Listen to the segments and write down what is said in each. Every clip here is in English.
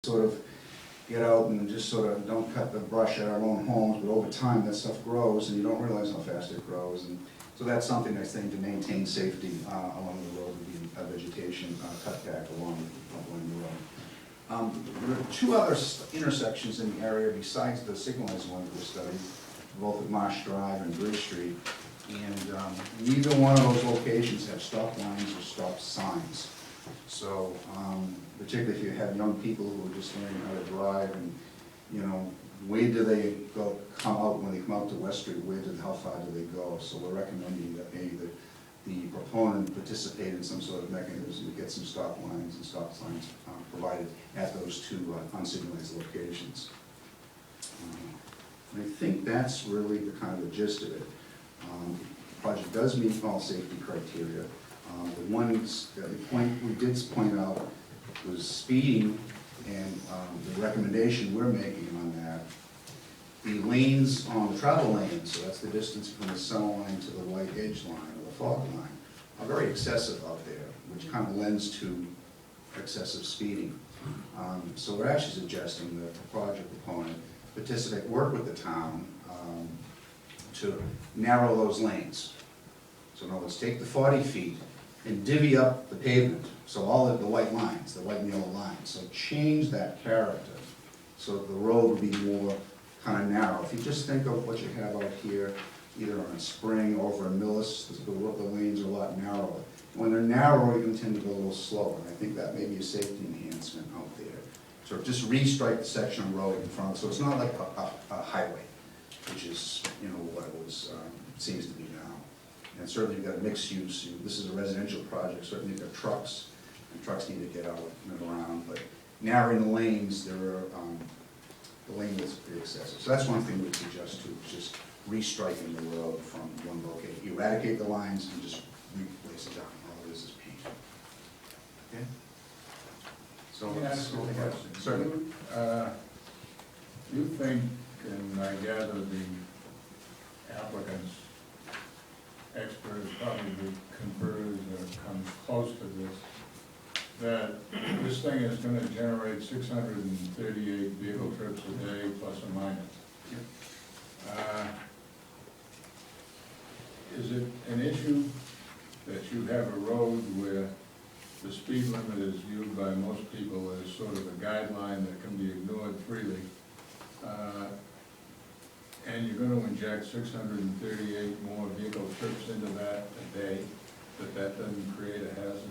sort of get out and just sort of don't cut the brush at our own homes, but over time that stuff grows and you don't realize how fast it grows. And so that's something I think to maintain safety along the road would be vegetation cut back along the road. There are two other intersections in the area besides the signalized one that we studied, both at Marsh Drive and Bridge Street. And neither one of those locations have stop lines or stop signs. So, particularly if you have young people who are just learning how to drive and, you know, where do they come out when they come out to West Street, how far do they go? So we're recommending that maybe the proponent participate in some sort of mechanism to get some stop lines and stop signs provided at those two unsignalized locations. I think that's really the kind of the gist of it. The project does meet all safety criteria. The point we did point out was speeding, and the recommendation we're making on that. The lanes on the travel lanes, so that's the distance from the center line to the white edge line or the fog line, are very excessive out there, which kind of lends to excessive speeding. So we're actually suggesting that the project proponent work with the town to narrow those lanes. So in other words, take the 40 feet and divvy up the pavement, so all of the white lines, the white and yellow lines, so change that character so that the road would be more kind of narrow. If you just think of what you have out here, either on Spring or over in Millis, the lanes are a lot narrower. When they're narrower, you can tend to go a little slower, and I think that may be a safety enhancement out there. So just restrike the section of road in front, so it's not like a highway, which is, you know, what it was, seems to be now. And certainly you've got mixed use. This is a residential project. Certainly you've got trucks, and trucks need to get out and around. But narrowing the lanes, the lane is pretty excessive. So that's one thing we'd suggest too, is just restriking the road from one location. You eradicate the lines and just replace it down. All it is paint. Okay. So Ask you a question. Certainly. You think, and I gather the applicants, experts probably confers or comes close to this, that this thing is going to generate 638 vehicle trips a day, plus or minus. Is it an issue that you have a road where the speed limit is viewed by most people as sort of a guideline that can be ignored freely, and you're going to inject 638 more vehicle trips into that a day, that doesn't create a hazard?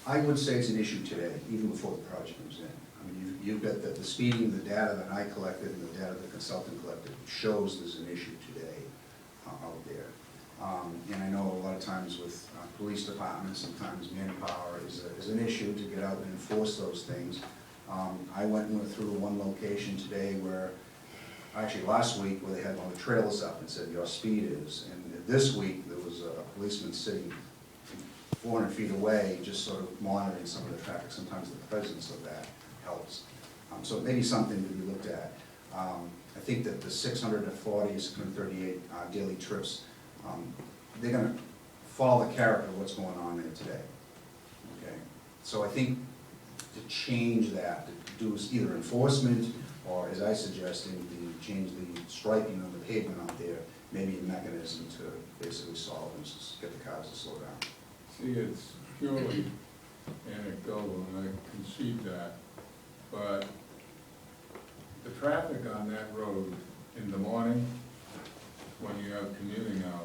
I would say it's an issue today, even before the project comes in. I mean, you've got the speeding, the data that I collected and the data the consultant collected shows there's an issue today out there. And I know a lot of times with police departments, sometimes manpower is an issue to get out and enforce those things. I went through one location today where, actually last week, where they had one of the trailers up and said your speed is, and this week there was a policeman sitting 400 feet away, just sort of monitoring some of the traffic. Sometimes the presence of that helps. So it may be something to be looked at. I think that the 640, 638 daily trips, they're going to follow the character of what's going on there today. Okay, so I think to change that, to do either enforcement or, as I suggested, change the striping of the pavement out there, maybe a mechanism to basically solve and get the cars to slow down. See, it's purely anecdotal, and I concede that, but the traffic on that road in the morning, when you have commuting hours,